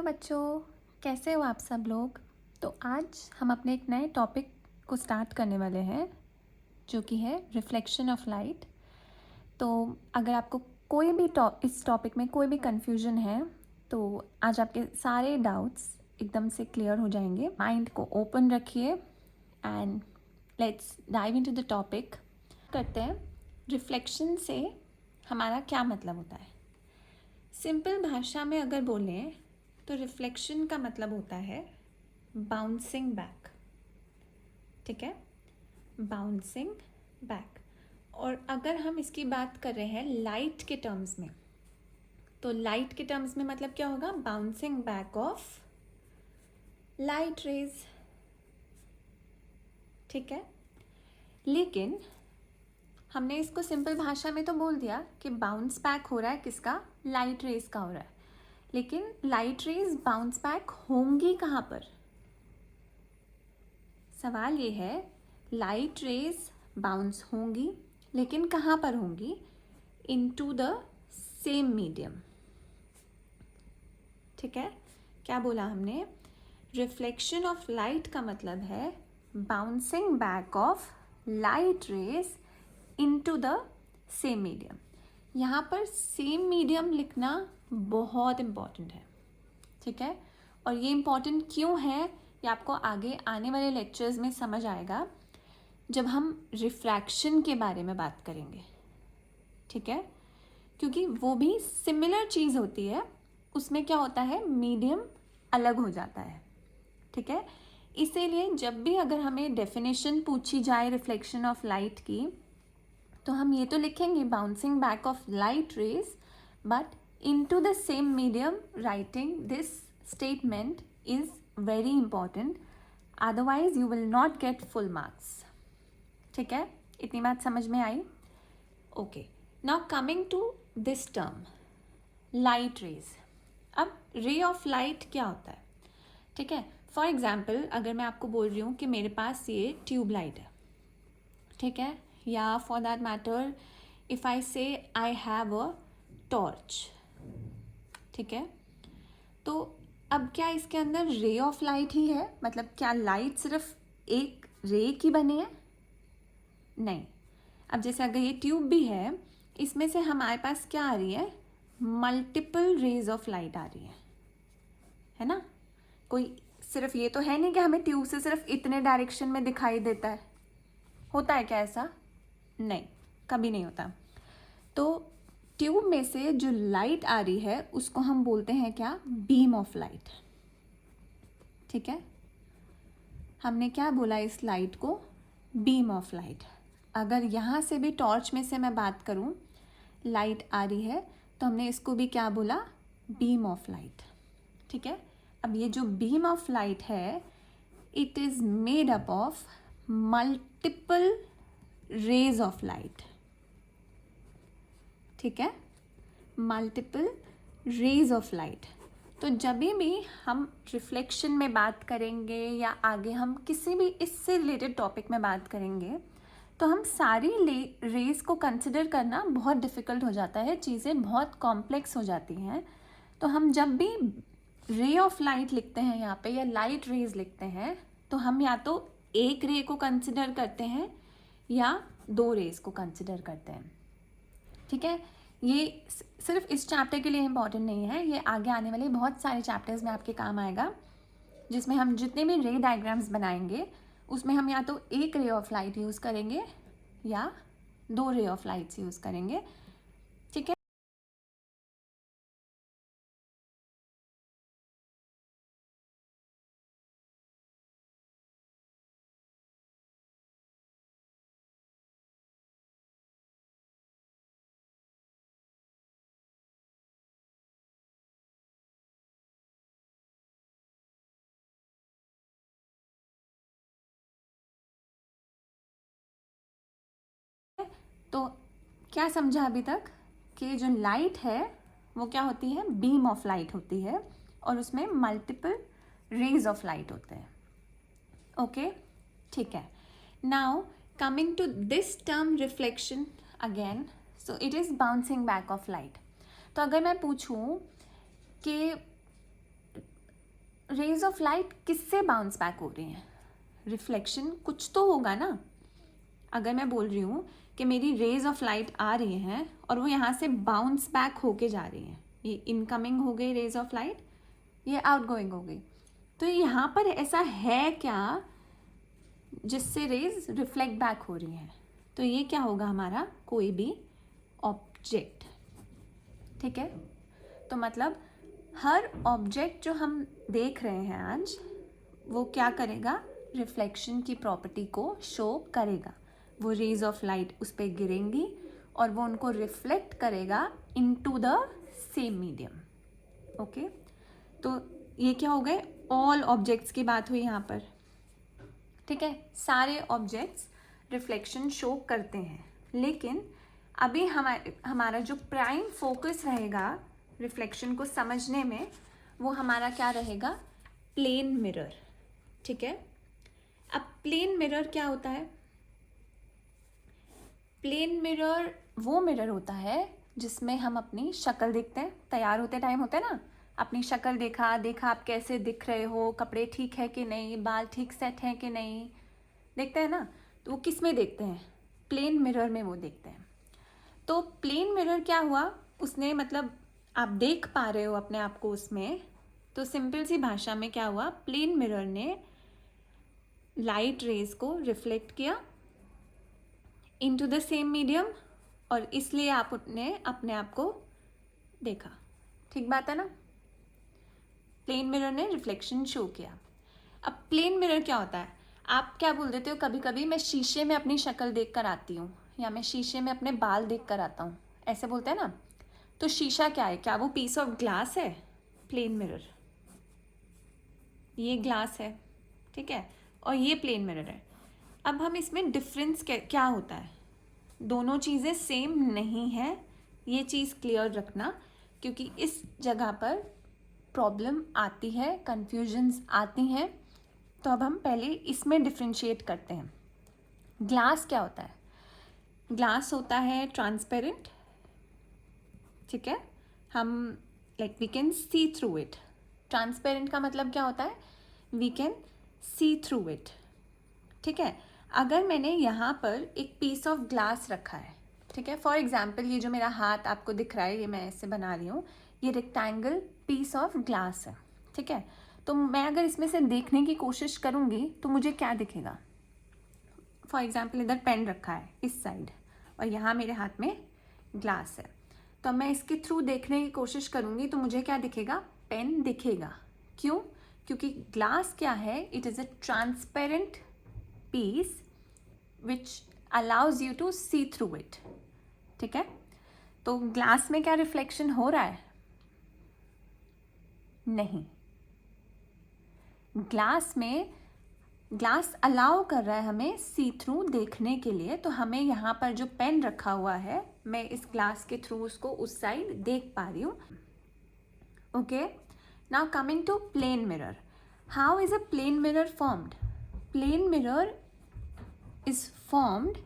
बच्चों, कैसे हो आप सब लोग। तो आज हम अपने एक नए टॉपिक को स्टार्ट करने वाले हैं जो कि है रिफ्लेक्शन ऑफ लाइट। तो अगर आपको कोई भी इस टॉपिक में कोई भी कन्फ्यूजन है तो आज आपके सारे डाउट्स एकदम से क्लियर हो जाएंगे। माइंड को ओपन रखिए and let's dive into the topic. करते हैं रिफ्लेक्शन से हमारा क्या मतलब होता है। सिंपल भाषा में अगर बोलें तो रिफ्लेक्शन का मतलब होता है बाउंसिंग बैक। ठीक है, बाउंसिंग बैक। और अगर हम इसकी बात कर रहे हैं लाइट के टर्म्स में, तो लाइट के टर्म्स में मतलब क्या होगा, bouncing back of light raise. ठीक है, लेकिन हमने इसको सिंपल भाषा में तो बोल दिया कि बाउंस बैक हो रहा है किसका, लाइट रेज का हो रहा है। लेकिन लाइट रेज बाउंस बैक होंगी कहाँ पर, सवाल ये है। लाइट रेज बाउंस होंगी लेकिन कहाँ पर होंगी, इनटू द सेम मीडियम। ठीक है, क्या बोला हमने, रिफ्लेक्शन ऑफ लाइट का मतलब है bouncing back of light raise into the same medium. यहाँ पर सेम मीडियम लिखना बहुत इम्पॉर्टेंट है। ठीक है, और ये इम्पॉर्टेंट क्यों है ये आपको आगे आने वाले लेक्चर्स में समझ आएगा जब हम रिफ्रैक्शन के बारे में बात करेंगे। ठीक है, क्योंकि वो भी सिमिलर चीज़ होती है, उसमें क्या होता है, मीडियम अलग हो जाता है। ठीक है, इसीलिए जब भी अगर हमें डेफिनेशन पूछी जाए रिफ्लेक्शन ऑफ लाइट की तो हम ये तो लिखेंगे bouncing back of light rays, but into the same medium writing this statement is very important, otherwise you will not get full marks. ठीक है, इतनी बात समझ में आई। Okay, now coming to this term light rays. अब ray of light क्या होता है। ठीक है, फॉर एग्जाम्पल अगर मैं आपको बोल रही हूँ कि मेरे पास ये ट्यूब लाइट है, ठीक है, या for that matter if I से आई हैव अ टॉर्च। ठीक है, तो अब क्या इसके अंदर रे ऑफ लाइट ही है, मतलब क्या लाइट सिर्फ एक रे की बनी है, नहीं। अब जैसे अगर ये ट्यूब भी है, इसमें से हमारे पास क्या आ रही है, मल्टीपल रेज ऑफ लाइट आ रही है ना। कोई सिर्फ ये तो है नहीं कि हमें ट्यूब से सिर्फ इतने डायरेक्शन में दिखाई देता है, होता है क्या ऐसा, नहीं, कभी नहीं होता। तो ट्यूब में से जो लाइट आ रही है उसको हम बोलते हैं क्या, बीम ऑफ लाइट। ठीक है, हमने क्या बोला इस लाइट को, बीम ऑफ लाइट। अगर यहाँ से भी टॉर्च में से मैं बात करूँ, लाइट आ रही है तो हमने इसको भी क्या बोला, बीम ऑफ लाइट। ठीक है, अब ये जो बीम ऑफ लाइट है it is made up of multiple rays of light. ठीक है, मल्टीपल रेज ऑफ लाइट। तो जब भी हम रिफ्लेक्शन में बात करेंगे या आगे हम किसी भी इससे रिलेटेड टॉपिक में बात करेंगे तो हम सारी रेज को कंसिडर करना बहुत डिफ़िकल्ट हो जाता है, चीज़ें बहुत कॉम्प्लेक्स हो जाती हैं। तो हम जब भी रे ऑफ लाइट लिखते हैं यहाँ पे या लाइट रेज लिखते हैं तो हम या तो एक रे को कंसिडर करते हैं या दो रेज को कंसिडर करते हैं। ठीक है, ये सिर्फ इस चैप्टर के लिए इम्पॉर्टेंट नहीं है, ये आगे आने वाले बहुत सारे चैप्टर्स में आपके काम आएगा, जिसमें हम जितने भी रे डायग्राम्स बनाएंगे उसमें हम या तो एक रे ऑफ लाइट यूज़ करेंगे या दो रे ऑफ लाइट्स यूज़ करेंगे। ठीक है, तो क्या समझा अभी तक कि जो लाइट है वो क्या होती है, बीम ऑफ लाइट होती है और उसमें मल्टीपल रेज ऑफ लाइट होते हैं। ओके, ठीक है, now coming to this term reflection again, so it is bouncing back of light. तो अगर मैं पूछूं कि रेज ऑफ लाइट किससे बाउंस बैक हो रही हैं? रिफ्लेक्शन कुछ तो होगा ना। अगर मैं बोल रही हूँ कि मेरी रेज ऑफ लाइट आ रही हैं और वो यहाँ से बाउंस बैक होके जा रही हैं, ये इनकमिंग हो गई रेज ऑफ लाइट, ये आउटगोइंग हो गई, तो यहाँ पर ऐसा है क्या जिससे रेज रिफ्लेक्ट बैक हो रही हैं? तो ये क्या होगा हमारा? कोई भी ऑब्जेक्ट। ठीक है, तो मतलब हर ऑब्जेक्ट जो हम देख रहे हैं आज, वो क्या करेगा? रिफ्लेक्शन की प्रॉपर्टी को शो करेगा। वो रेज ऑफ लाइट उस पर गिरेंगी और वो उनको रिफ्लेक्ट करेगा into the same medium. Okay, तो ये क्या हो गए? ऑल ऑब्जेक्ट्स की बात हुई यहाँ पर। ठीक है, सारे ऑब्जेक्ट्स रिफ्लेक्शन शो करते हैं, लेकिन अभी हमारा जो प्राइम फोकस रहेगा रिफ्लेक्शन को समझने में, वो हमारा क्या रहेगा? Plane mirror. ठीक है, अब प्लेन मिरर क्या होता है? प्लेन मिरर वो मिरर होता है जिसमें हम अपनी शक्ल देखते हैं। तैयार होते टाइम होता है ना, अपनी शक्ल देखा आप कैसे दिख रहे हो, कपड़े ठीक है कि नहीं, बाल ठीक सेट हैं कि नहीं, देखते हैं ना। तो वो किस में देखते हैं? प्लेन मिरर में वो देखते हैं। तो प्लेन मिरर क्या हुआ? उसने मतलब आप देख पा रहे हो अपने आप को उसमें, तो सिंपल सी भाषा में क्या हुआ? प्लेन मिरर ने लाइट रेज को रिफ्लेक्ट किया इनटू द सेम मीडियम, और इसलिए आपने अपने आप को देखा। ठीक बात है ना? प्लेन मिरर ने रिफ्लेक्शन शो किया। अब प्लेन मिरर क्या होता है? आप क्या बोल देते हो कभी कभी, मैं शीशे में अपनी शक्ल देख कर आती हूँ, या मैं शीशे में अपने बाल देख कर आता हूँ, ऐसे बोलते हैं ना। तो शीशा क्या है? क्या वो पीस ऑफ ग्लास है? प्लेन मिरर, ये ग्लास है, ठीक है, और ये प्लेन मिरर है। अब हम इसमें डिफरेंस क्या होता है? दोनों चीज़ें सेम नहीं है, ये चीज़ क्लियर रखना, क्योंकि इस जगह पर प्रॉब्लम आती है, कन्फ्यूजन्स आती हैं। तो अब हम पहले इसमें डिफ्रेंशिएट करते हैं। ग्लास क्या होता है? ग्लास होता है ट्रांसपेरेंट। ठीक है, हम like we can see through it. Transparent का मतलब क्या होता है? We can see through it. ठीक है, अगर मैंने यहाँ पर एक पीस ऑफ ग्लास रखा है, ठीक है, फॉर एग्जाम्पल ये जो मेरा हाथ आपको दिख रहा है, ये मैं ऐसे बना रही हूँ, ये रेक्टेंगल पीस ऑफ ग्लास है। ठीक है, तो मैं अगर इसमें से देखने की कोशिश करूँगी तो मुझे क्या दिखेगा? फॉर एग्जाम्पल इधर पेन रखा है इस साइड, और यहाँ मेरे हाथ में ग्लास है, तो मैं इसके थ्रू देखने की कोशिश करूँगी तो मुझे क्या दिखेगा? पेन दिखेगा। क्यों? क्योंकि ग्लास क्या है? It is a transparent piece which allows you to see through it। ठीक है, तो ग्लास में क्या रिफ्लेक्शन हो रहा है? नहीं। ग्लास अलाउ कर रहा है हमें सी थ्रू देखने के लिए, तो हमें यहाँ पर जो पेन रखा हुआ है, मैं इस ग्लास के थ्रू उसको उस साइड देख पा रही हूँ। Okay, now coming to plane mirror. How is a plane mirror formed? Plane mirror is formed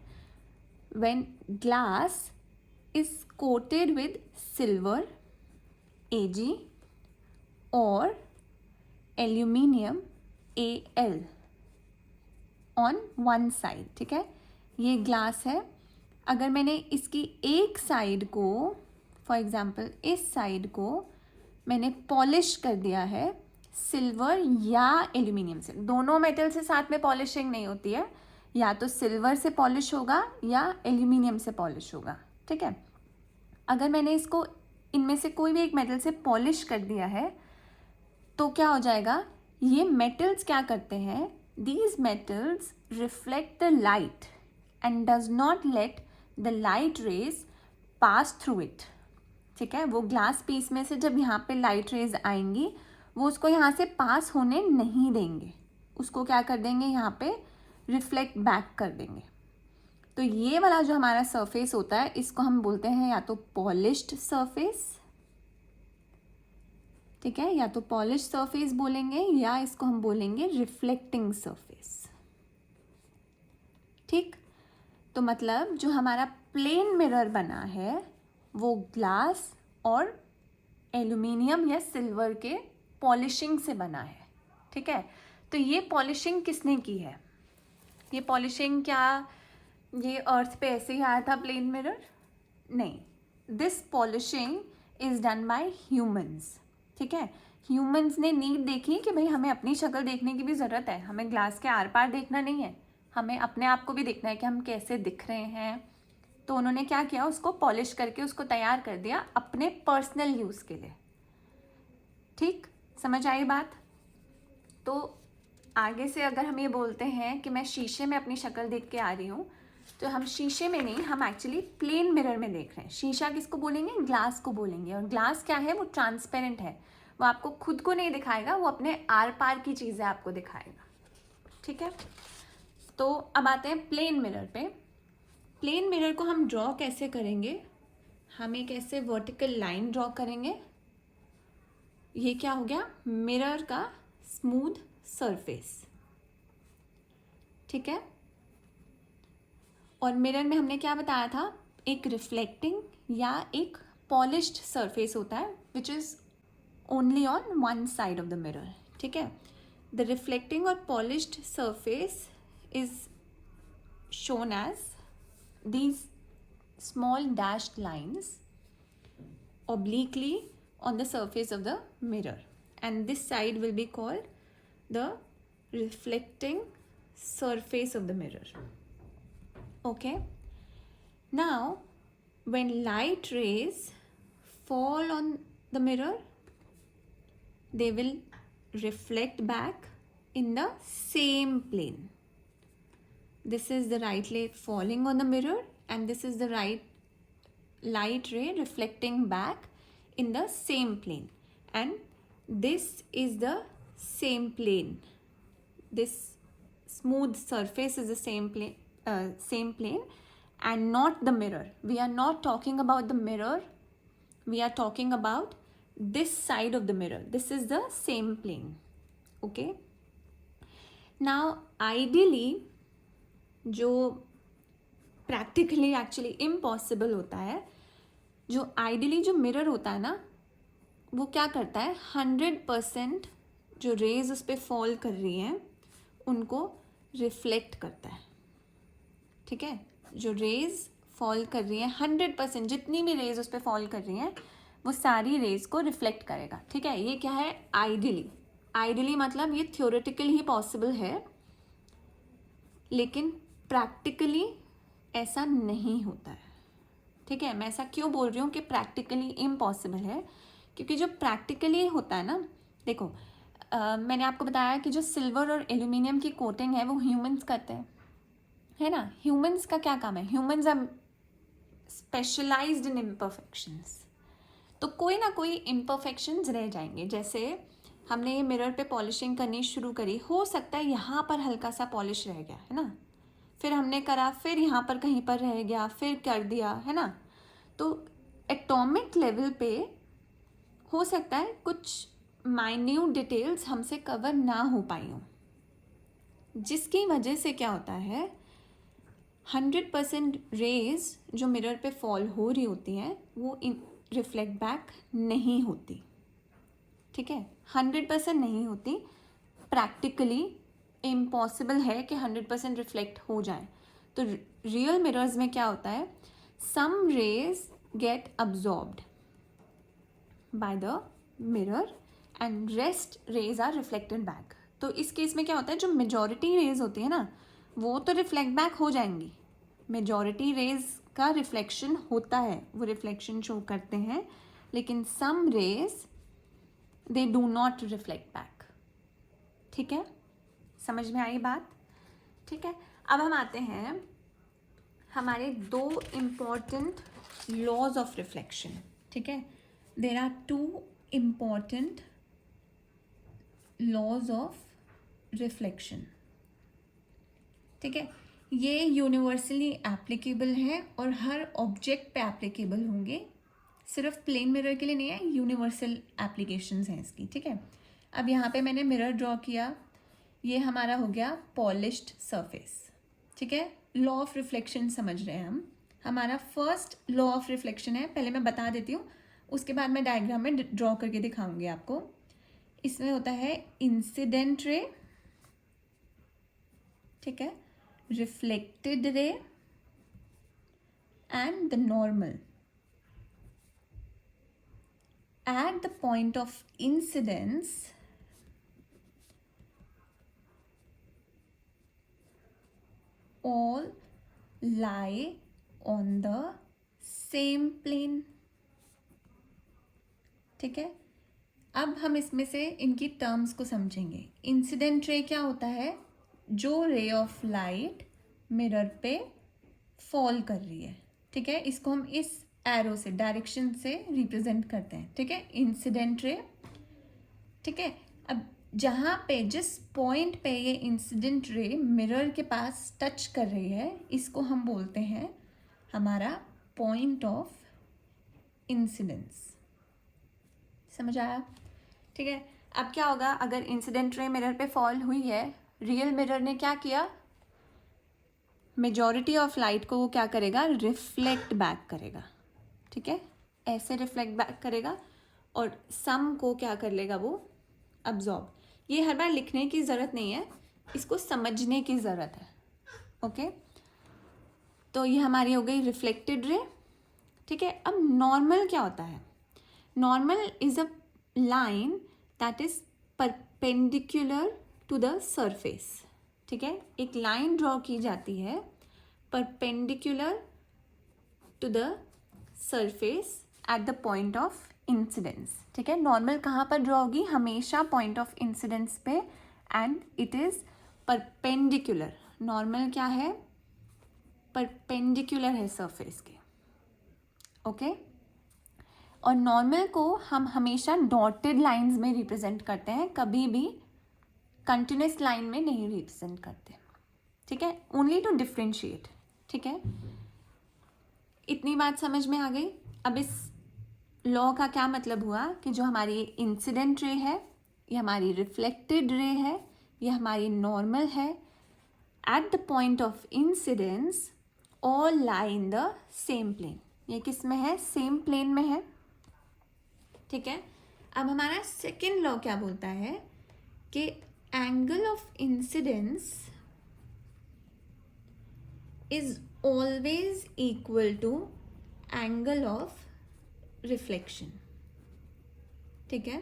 when glass is coated with silver, Ag, or aluminium, Al, on one side। ठीक है, ये glass है। अगर मैंने इसकी एक साइड को, for example इस साइड को मैंने पॉलिश कर दिया है सिल्वर या एल्यूमिनियम से, दोनों मेटल से साथ में पॉलिशिंग नहीं होती है, या तो सिल्वर से पॉलिश होगा या एल्यूमिनियम से पॉलिश होगा। ठीक है, अगर मैंने इसको इनमें से कोई भी एक मेटल से पॉलिश कर दिया है तो क्या हो जाएगा? ये मेटल्स क्या करते हैं? These metals reflect the light and does not let the light rays pass through it. ठीक है, वो ग्लास पीस में से जब यहाँ पे लाइट रेज आएंगी, वो उसको यहाँ से पास होने नहीं देंगे, उसको क्या कर देंगे? यहाँ पे रिफ्लेक्ट बैक कर देंगे। तो ये वाला जो हमारा सरफेस होता है, इसको हम बोलते हैं या तो पॉलिश्ड सरफेस, ठीक है, या तो पॉलिश सरफेस बोलेंगे, या इसको हम बोलेंगे रिफ्लेक्टिंग सरफेस। ठीक, तो मतलब जो हमारा प्लेन मिरर बना है वो ग्लास और एल्यूमिनियम या सिल्वर के पॉलिशिंग से बना है। ठीक है। तो ये पॉलिशिंग किसने की है? ये पॉलिशिंग क्या ये अर्थ पे ऐसे ही आया था प्लेन मिरर? नहीं, this polishing is done by humans, ठीक है। ह्यूमंस ने नीड देखी कि भाई हमें अपनी शक्ल देखने की भी ज़रूरत है, हमें ग्लास के आर पार देखना नहीं है, हमें अपने आप को भी देखना है कि हम कैसे दिख रहे हैं। तो उन्होंने क्या किया, उसको पॉलिश करके उसको तैयार कर दिया अपने पर्सनल यूज़ के लिए। ठीक, समझ आई बात? तो आगे से अगर हम ये बोलते हैं कि मैं शीशे में अपनी शक्ल देख के आ रही हूँ, तो हम शीशे में नहीं, हम एक्चुअली प्लेन मिरर में देख रहे हैं। शीशा किसको बोलेंगे? ग्लास को बोलेंगे। और ग्लास क्या है? वो ट्रांसपेरेंट है, वो आपको खुद को नहीं दिखाएगा, वो अपने आर पार की चीज़ें आपको दिखाएगा, ठीक है। तो अब आते हैं प्लेन मिरर पे। प्लेन मिरर को हम ड्रॉ कैसे करेंगे? हम एक ऐसे वर्टिकल लाइन ड्रॉ करेंगे। ये क्या हो गया? मिरर का स्मूथ सरफेस, ठीक है। और मिरर में हमने क्या बताया था? एक रिफ्लेक्टिंग या एक पॉलिश्ड सरफेस होता है which is only on one side of the mirror, ठीक है। द रिफ्लेक्टिंग और polished surface is shown as these small dashed lines obliquely on the surface of the mirror, and this side will be called the reflecting surface of the mirror. Okay, now when light rays fall on the mirror, they will reflect back in the same plane. This is the right light falling on the mirror, and this is the right light ray reflecting back in the same plane, and this is the same plane. This smooth surface is the same plane and not the mirror. We are not talking about the mirror, we are talking about this side of the mirror. This is the same plane. Okay, now ideally जो practically actually impossible होता है, जो ideally जो mirror होता है ना, वो क्या करता है? 100% जो रेज उस पर फॉल कर रही हैं उनको रिफ्लेक्ट करता है, ठीक है। जो रेज फॉल कर रही हैं 100%, जितनी भी रेज उस पर फॉल कर रही हैं वो सारी रेज को रिफ्लेक्ट करेगा, ठीक है। ये क्या है? आइडियली। आइडियली मतलब ये थ्योरेटिकल ही पॉसिबल है, लेकिन प्रैक्टिकली ऐसा नहीं होता है, ठीक है। मैं ऐसा क्यों बोल रही हूँ कि प्रैक्टिकली इम्पॉसिबल है? क्योंकि जो प्रैक्टिकली होता है ना, देखो मैंने आपको बताया कि जो सिल्वर और एल्यूमिनियम की कोटिंग है वो ह्यूमंस करते हैं, है ना। ह्यूमंस का क्या काम है? Humans are specialised in imperfections, तो कोई ना कोई इम्परफेक्शंस रह जाएंगे। जैसे हमने ये मिरर पे पॉलिशिंग करनी शुरू करी, हो सकता है यहाँ पर हल्का सा पॉलिश रह गया, है ना, फिर हमने करा, फिर यहाँ पर कहीं पर रह गया, फिर कर दिया, है ना। तो एटॉमिक लेवल पे हो सकता है कुछ माइन्यूट डिटेल्स हमसे कवर ना हो पाई हों, जिसकी वजह से क्या होता है? 100% रेज जो मिरर पे फॉल हो रही होती हैं वो रिफ्लेक्ट बैक नहीं होती, ठीक है। 100% नहीं होती, प्रैक्टिकली इम्पॉसिबल है कि 100% रिफ्लेक्ट हो जाए। तो रियल मिरर्स में क्या होता है? Some rays get absorbed by the mirror and rest rays are reflected back. तो इस केस में क्या होता है? जो मेजॉरिटी रेज होती है ना वो तो रिफ्लेक्ट बैक हो जाएंगी, मेजॉरिटी रेज का रिफ्लेक्शन होता है, वो रिफ्लेक्शन शो करते हैं, लेकिन some rays they do not reflect back, ठीक है। समझ में आई बात? ठीक है, अब हम आते हैं हमारे दो इम्पॉर्टेंट लॉज ऑफ रिफ्लेक्शन, ठीक है। There are two important laws of reflection, ठीक है। ये यूनिवर्सली एप्लीकेबल है और हर ऑब्जेक्ट पे एप्लीकेबल होंगे, सिर्फ प्लेन मिरर के लिए नहीं है, यूनिवर्सल एप्लीकेशंस हैं इसकी, ठीक है। अब यहाँ पे मैंने मिरर ड्रॉ किया, ये हमारा हो गया पॉलिश्ड सरफेस, ठीक है। लॉ ऑफ रिफ्लेक्शन समझ रहे हैं हम। हमारा फर्स्ट लॉ ऑफ रिफ्लेक्शन है, पहले मैं बता देती हूँ, उसके बाद मैं डायग्राम में ड्रॉ करके दिखाऊंगी आपको। इसमें होता है इंसिडेंट रे, ठीक है, reflected ray and the normal. At the point of incidence, all lie on the same plane. ठीक है, अब हम इसमें से इनकी टर्म्स को समझेंगे. इंसिडेंट रे क्या होता है? जो रे ऑफ लाइट मिरर पे फॉल कर रही है, ठीक है, इसको हम इस एरो से, डायरेक्शन से रिप्रेजेंट करते हैं, ठीक है, इंसिडेंट रे. ठीक है, अब जहाँ पे, जिस पॉइंट पे ये इंसिडेंट रे मिरर के पास टच कर रही है, इसको हम बोलते हैं हमारा पॉइंट ऑफ इंसिडेंस. समझ आया? ठीक है, अब क्या होगा अगर इंसिडेंट रे मिरर पे फॉल हुई है, रियल मिरर ने क्या किया, मेजॉरिटी ऑफ लाइट को वो क्या करेगा, रिफ्लेक्ट बैक करेगा. ठीक है, ऐसे रिफ्लेक्ट बैक करेगा और सम को क्या कर लेगा, वो अब्जॉर्ब. ये हर बार लिखने की ज़रूरत नहीं है, इसको समझने की ज़रूरत है. ओके, तो ये हमारी हो गई रिफ्लेक्टेड रे. ठीक है, अब नॉर्मल क्या होता है? Normal is a line that is perpendicular to the surface. ठीक है, एक लाइन ड्रॉ की जाती है perpendicular to the surface at the point of incidence. ठीक है, नॉर्मल कहाँ पर ड्रॉ होगी? हमेशा पॉइंट ऑफ इंसिडेंस पे, and it is perpendicular. Normal क्या है? परपेंडिकुलर है सरफेस के. ओके, और नॉर्मल को हम हमेशा डॉटेड लाइंस में रिप्रेजेंट करते हैं, कभी भी कंटिन्यूस लाइन में नहीं रिप्रेजेंट करते. ठीक है, ओनली टू डिफ्रेंशिएट. ठीक है, इतनी बात समझ में आ गई. अब इस लॉ का क्या मतलब हुआ कि जो हमारी इंसिडेंट रे है, ये हमारी रिफ्लेक्टेड रे है, ये हमारी नॉर्मल है. At the point of incidence all lie in the same plane. ये किस में है? सेम प्लेन में है. ठीक है, अब हमारा सेकेंड लॉ क्या बोलता है कि angle of incidence is always equal to angle of reflection. ठीक है,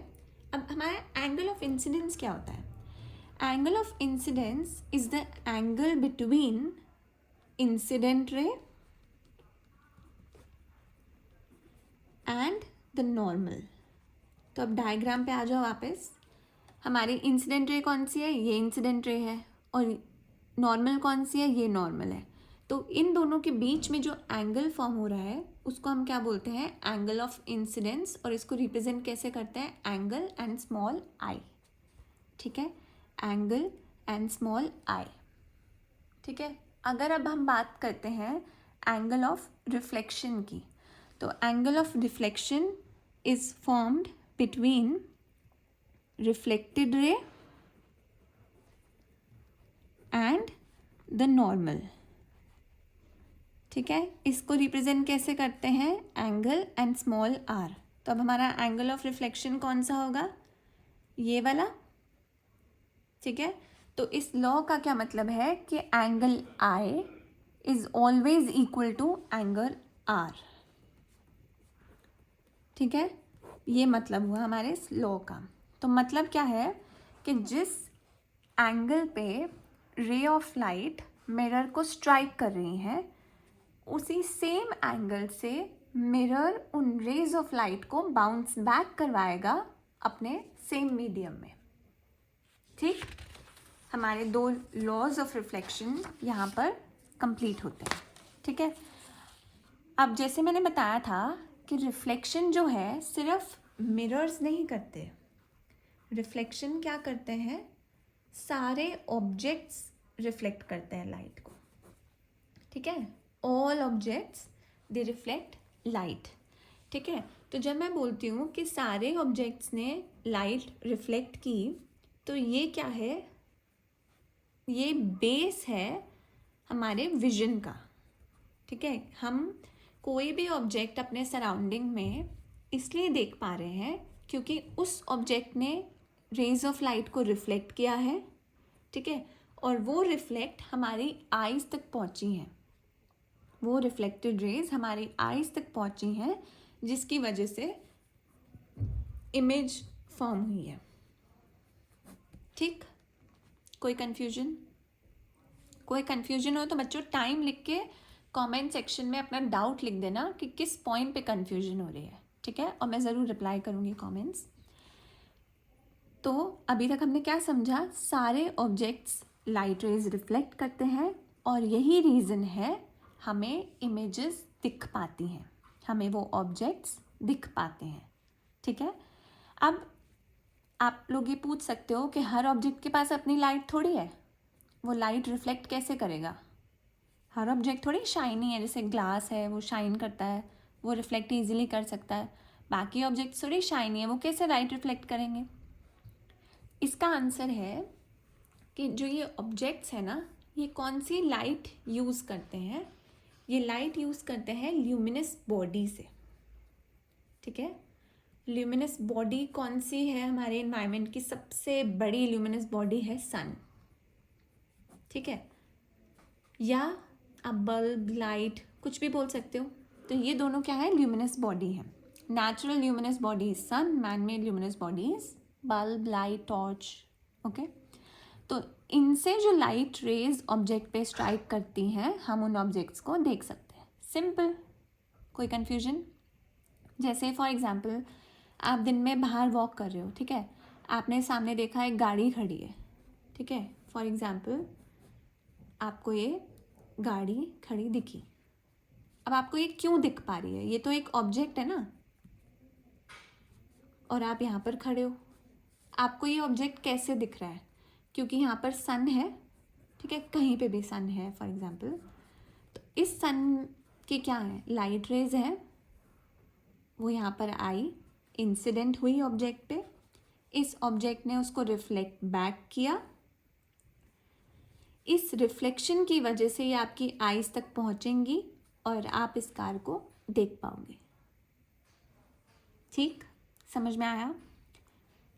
अब हमारा एंगल ऑफ इंसिडेंस क्या होता है? Angle of incidence is the angle between incident ray and the normal. तो अब डायग्राम पे आ जाओ वापस. हमारी इंसिडेंट रे कौन सी है? ये इंसिडेंट रे है. और नॉर्मल कौन सी है? ये नॉर्मल है. तो इन दोनों के बीच में जो एंगल फॉर्म हो रहा है उसको हम क्या बोलते हैं? Angle of incidence. और इसको रिप्रेजेंट कैसे करते हैं? Angle and small I. ठीक है, एंगल एंड स्मॉल आई. ठीक है, अगर अब हम बात करते हैं एंगल ऑफ रिफ्लेक्शन की, तो angle of reflection is formed between reflected ray and the normal. ठीक है, इसको रिप्रेजेंट कैसे करते हैं? Angle and small r. तो अब हमारा एंगल ऑफ रिफ्लेक्शन कौन सा होगा? ये वाला. ठीक है, तो इस लॉ का क्या मतलब है कि angle i is always equal to angle r. ठीक है, ये मतलब हुआ हमारे इस लॉ का. तो मतलब क्या है कि जिस एंगल पे रे ऑफ लाइट मिरर को स्ट्राइक कर रही है, उसी सेम एंगल से मिरर उन रेज ऑफ लाइट को बाउंस बैक करवाएगा अपने सेम मीडियम में. ठीक, हमारे दो लॉज ऑफ रिफ्लेक्शन यहाँ पर कंप्लीट होते हैं. ठीक है, अब जैसे मैंने बताया था कि रिफ्लेक्शन जो है सिर्फ मिरर्स नहीं करते. रिफ्लेक्शन क्या करते हैं? सारे ऑब्जेक्ट्स रिफ्लेक्ट करते हैं लाइट को. ठीक है, ऑल ऑब्जेक्ट्स दे रिफ्लेक्ट लाइट. ठीक है, तो जब मैं बोलती हूँ कि सारे ऑब्जेक्ट्स ने लाइट रिफ्लेक्ट की, तो ये क्या है? ये बेस है हमारे विजन का. ठीक है, हम कोई भी ऑब्जेक्ट अपने सराउंडिंग में इसलिए देख पा रहे हैं क्योंकि उस ऑब्जेक्ट ने रेज ऑफ लाइट को रिफ्लेक्ट किया है, ठीक है, और वो रिफ्लेक्ट हमारी आईज तक पहुंची हैं, वो रिफ्लेक्टेड रेज हमारी आईज तक पहुंची हैं, जिसकी वजह से इमेज फॉर्म हुई है। ठीक, कोई कन्फ्यूजन? कोई कन्फ्यूजन हो तो बच्चों टाइम लिख के कमेंट सेक्शन में अपना डाउट लिख देना कि किस पॉइंट पे कन्फ्यूजन हो रही है, ठीक है, और मैं ज़रूर रिप्लाई करूँगी कमेंट्स। तो अभी तक हमने क्या समझा? सारे ऑब्जेक्ट्स लाइट रेज रिफ्लेक्ट करते हैं और यही रीज़न है हमें इमेजेस दिख पाती हैं, हमें वो ऑब्जेक्ट्स दिख पाते हैं, ठीक है। अब आप लोग ये पूछ सकते हो कि हर ऑब्जेक्ट के पास अपनी लाइट थोड़ी है, वो लाइट रिफ्लेक्ट कैसे करेगा? हर ऑब्जेक्ट थोड़ी शाइनी है, जैसे ग्लास है वो शाइन करता है, वो रिफ्लेक्ट ईजिली कर सकता है, बाकी ऑब्जेक्ट्स थोड़ी शाइनी है, वो कैसे लाइट रिफ्लेक्ट करेंगे? इसका आंसर है कि जो ये ऑब्जेक्ट्स है ना, ये कौन सी लाइट यूज़ करते हैं? ये लाइट यूज़ करते हैं ल्यूमिनस बॉडी से, ठीक है। ल्यूमिनस बॉडी कौन सी है? हमारे एनवायरनमेंट की सबसे बड़ी ल्यूमिनस बॉडी है सन, ठीक है, या आप बल्ब, लाइट कुछ भी बोल सकते हो। तो ये दोनों क्या है? ल्यूमिनस बॉडी है। Natural luminous body is sun, man made luminous body is bulb, light, torch, okay. तो इनसे जो लाइट रेज ऑब्जेक्ट पे स्ट्राइक करती हैं, हम उन ऑब्जेक्ट्स को देख सकते हैं। सिंपल, कोई कन्फ्यूजन? जैसे फॉर एग्जाम्पल आप दिन में बाहर वॉक कर रहे हो, ठीक है, आपने सामने देखा एक गाड़ी खड़ी है, ठीक है, फॉर एग्जाम्पल आपको ये गाड़ी खड़ी दिखी। अब आपको ये क्यों दिख पा रही है? ये तो एक ऑब्जेक्ट है ना, और आप यहाँ पर खड़े हो, आपको ये ऑब्जेक्ट कैसे दिख रहा है? क्योंकि यहाँ पर सन है, ठीक है, कहीं पे भी सन है फॉर एग्जाम्पल, तो इस सन की क्या है? लाइट रेज है, वो यहाँ पर आई, इंसिडेंट हुई ऑब्जेक्ट पे, इस ऑब्जेक्ट ने उसको रिफ्लेक्ट बैक किया, इस रिफ्लेक्शन की वजह से ये आपकी आईज तक पहुंचेंगी और आप इस कार को देख पाओगे। ठीक, समझ में आया?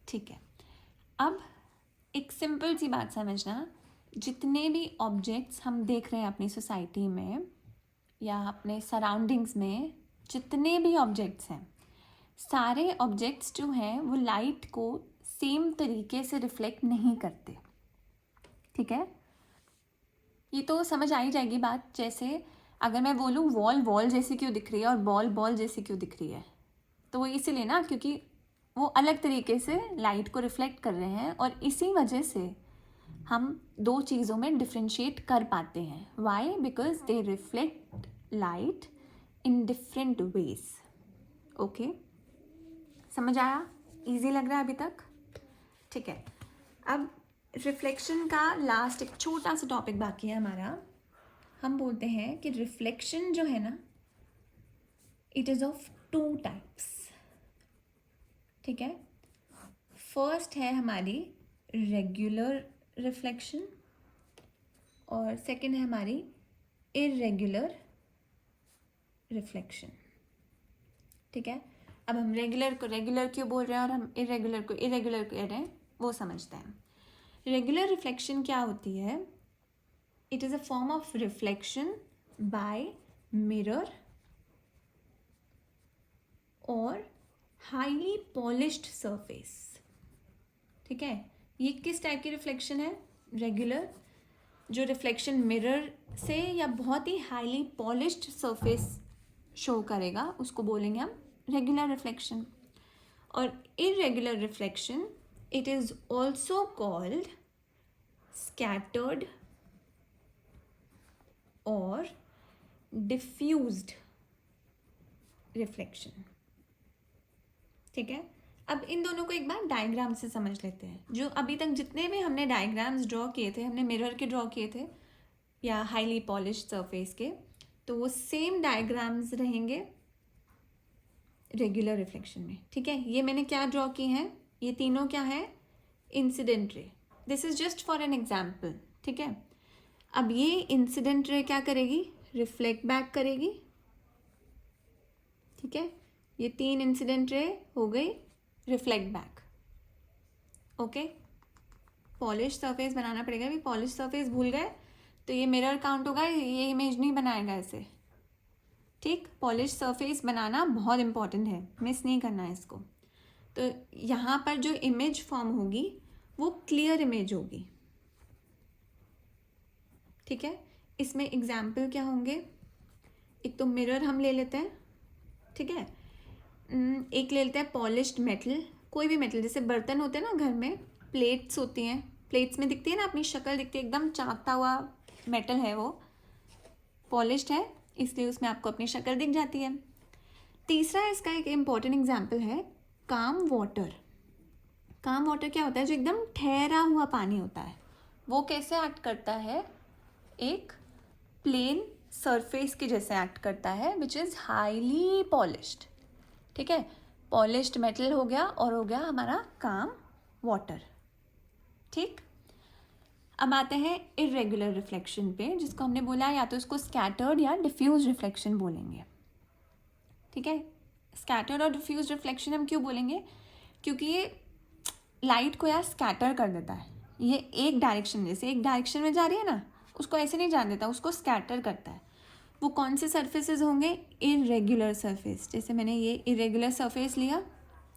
ठीक है, अब एक सिंपल सी बात समझना, जितने भी ऑब्जेक्ट्स हम देख रहे हैं अपनी सोसाइटी में या अपने सराउंडिंग्स में, जितने भी ऑब्जेक्ट्स हैं, सारे ऑब्जेक्ट्स जो हैं वो लाइट को सेम तरीके से रिफ्लेक्ट नहीं करते, ठीक है। ये तो समझ आ ही जाएगी बात। जैसे अगर मैं बोलूँ वॉल वॉल जैसी क्यों दिख रही है और बॉल बॉल जैसी क्यों दिख रही है, तो वो इसीलिए ना, क्योंकि वो अलग तरीके से लाइट को रिफ्लेक्ट कर रहे हैं और इसी वजह से हम दो चीज़ों में डिफ्रेंशिएट कर पाते हैं। Why? Because they reflect light in different ways. Okay, समझ आया? इजी लग रहा है अभी तक? ठीक है, अब रिफ्लेक्शन का लास्ट एक छोटा सा टॉपिक बाकी है हमारा। हम बोलते हैं कि रिफ्लेक्शन जो है ना, it is of two types, ठीक है। फर्स्ट है हमारी रेगुलर रिफ्लेक्शन और सेकंड है हमारी इरेगुलर रिफ्लेक्शन, ठीक है। अब हम रेगुलर को रेगुलर क्यों बोल रहे हैं और हम इरेगुलर को इरेगुलर कह रहे हैं, वो समझते हैं। रेगुलर रिफ्लेक्शन क्या होती है? It is a form of reflection by mirror और हाईली पॉलिश्ड सरफेस, ठीक है। ये किस टाइप की रिफ्लेक्शन है? रेगुलर। जो रिफ्लेक्शन मिरर से या बहुत ही हाईली पॉलिश्ड सरफेस शो करेगा उसको बोलेंगे हम रेगुलर रिफ्लेक्शन। और irregular reflection, it is also called scattered और डिफ्यूज्ड रिफ्लेक्शन, ठीक है। अब इन दोनों को एक बार डायग्राम से समझ लेते हैं। जो अभी तक जितने भी हमने डायग्राम्स ड्रॉ किए थे, हमने मिरर के ड्रॉ किए थे या हाईली पॉलिश्ड सरफेस के, तो वो सेम डायग्राम्स रहेंगे रेगुलर रिफ्लेक्शन में, ठीक है। ये मैंने क्या ड्रॉ की हैं? ये तीनों क्या है? Incident ray. This is just for an example, ठीक है। अब ये इंसिडेंट रे क्या करेगी? रिफ्लेक्ट बैक करेगी, ठीक है। ये तीन इंसिडेंट रे हो गई reflect back, okay, polish surface बनाना पड़ेगा। अभी पॉलिश सरफेस भूल गए तो ये मिरर काउंट होगा, ये इमेज नहीं बनाएगा ऐसे। ठीक, पॉलिश सरफेस बनाना बहुत इंपॉर्टेंट है, मिस नहीं करना है इसको। तो यहाँ पर जो इमेज फॉर्म होगी वो क्लियर इमेज होगी। ठीक है, इसमें एग्जाम्पल क्या होंगे, एक तो मिरर हम ले लेते हैं, ठीक है, एक ले लेते हैं पॉलिश्ड मेटल, कोई भी मेटल, जैसे बर्तन होते हैं ना घर में, प्लेट्स होती हैं, प्लेट्स में दिखती है ना अपनी शक्ल दिखती है, एकदम चमकता हुआ मेटल है, वो पॉलिश्ड है इसलिए उसमें आपको अपनी शक्ल दिख जाती है। तीसरा इसका एक इम्पॉर्टेंट एग्जाम्पल है काम वाटर। काम वाटर क्या होता है, जो एकदम ठहरा हुआ पानी होता है, वो कैसे एक्ट करता है, एक प्लेन सरफेस के जैसे एक्ट करता है, विच इज़ हाईली पॉलिश्ड। ठीक है, पॉलिश्ड मेटल हो गया और हो गया हमारा काम वाटर। ठीक, अब आते हैं इरेगुलर रिफ्लेक्शन पे, जिसको हमने बोला या तो इसको स्कैटर्ड या डिफ्यूज रिफ्लेक्शन बोलेंगे। ठीक है, स्कैटर्ड और डिफ्यूज रिफ्लेक्शन हम क्यों बोलेंगे, क्योंकि ये लाइट को यार स्कैटर कर देता है। ये एक डायरेक्शन, जैसे एक डायरेक्शन में जा रही है ना, उसको ऐसे नहीं जाने देता, उसको स्कैटर करता है। वो कौन से सरफेसेस होंगे, इरेगुलर सरफेस। जैसे मैंने ये इरेगुलर सरफेस लिया,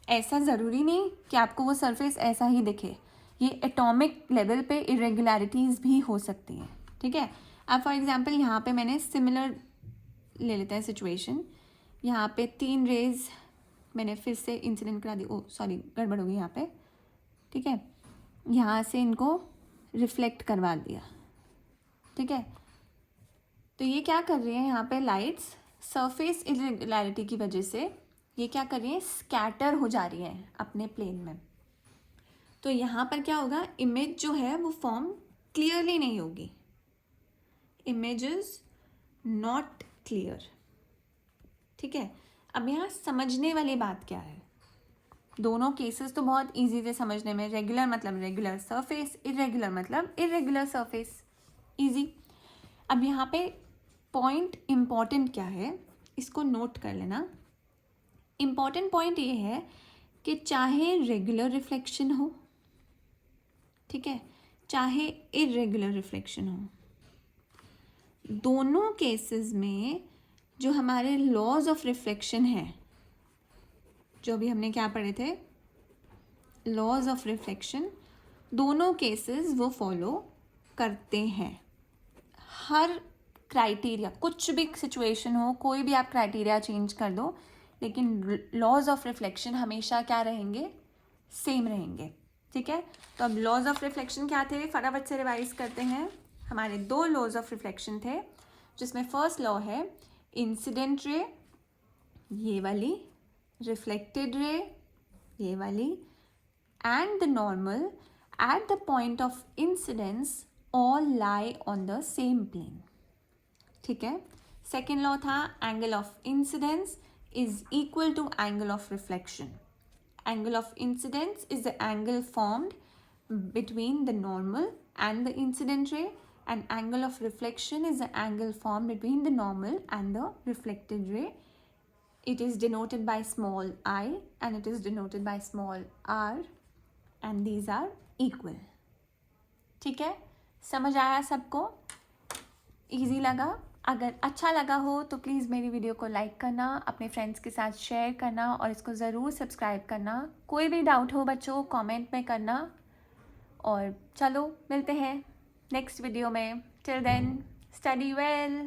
ऐसा ज़रूरी नहीं कि आपको वो सरफेस ऐसा ही दिखे, ये एटॉमिक लेवल पे इरेगुलरिटीज़ भी हो सकती हैं। ठीक है, अब फॉर एग्जांपल यहाँ पे मैंने सिमिलर ले लेते हैं सिचुएशन, यहाँ पे 3 रेज मैंने फिर से इंसिडेंट करा दी, ओ सॉरी गड़बड़ होगी यहाँ पे। ठीक है, यहाँ से इनको रिफ्लेक्ट करवा दिया। ठीक है, तो ये क्या कर रही है, यहाँ पे लाइट्स सरफेस इरेगुलरिटी की वजह से ये क्या कर रही है, स्कैटर हो जा रही है अपने प्लेन में। तो यहाँ पर क्या होगा, इमेज जो है वो फॉर्म क्लियरली नहीं होगी, इमेज इज नॉट क्लियर। ठीक है, अब यहाँ समझने वाली बात क्या है, दोनों केसेस तो बहुत इजी थे समझने में, रेगुलर मतलब रेगुलर सरफेस, इरेगुलर मतलब इरेगुलर सरफेस, इजी। अब यहाँ पे पॉइंट इम्पॉर्टेंट क्या है, इसको नोट कर लेना। इम्पॉर्टेंट पॉइंट ये है कि चाहे रेगुलर रिफ्लेक्शन हो, ठीक है, चाहे इरेगुलर रिफ्लेक्शन हो, दोनों केसेस में जो हमारे लॉज ऑफ रिफ्लेक्शन है, जो भी हमने क्या पढ़े थे, लॉज ऑफ रिफ्लेक्शन, दोनों केसेस वो फॉलो करते हैं। हर क्राइटेरिया, कुछ भी सिचुएशन हो, कोई भी आप क्राइटेरिया चेंज कर दो, लेकिन लॉज ऑफ रिफ्लेक्शन हमेशा क्या रहेंगे, सेम रहेंगे। ठीक है, तो अब लॉज ऑफ रिफ्लेक्शन क्या थे, फटाफट से रिवाइज करते हैं। हमारे 2 लॉज ऑफ रिफ्लेक्शन थे, जिसमें फर्स्ट लॉ है इंसिडेंट रे, ये वाली, रिफ्लेक्टेड रे, ये वाली, and the normal at the point of incidence all lie on the same plane. ठीक है, सेकेंड लॉ था angle of incidence is equal to angle of reflection. Angle of incidence is the angle formed between the normal and the incident ray, and angle of reflection is the angle formed between the normal and the reflected ray. It is denoted by small I and it is denoted by small r, and these are equal. ठीक है, समझ आया सबको, easy लगा? अगर अच्छा लगा हो तो प्लीज़ मेरी वीडियो को लाइक करना, अपने फ्रेंड्स के साथ शेयर करना और इसको ज़रूर सब्सक्राइब करना। कोई भी डाउट हो बच्चों कमेंट में करना, और चलो मिलते हैं नेक्स्ट वीडियो में। Till then study well.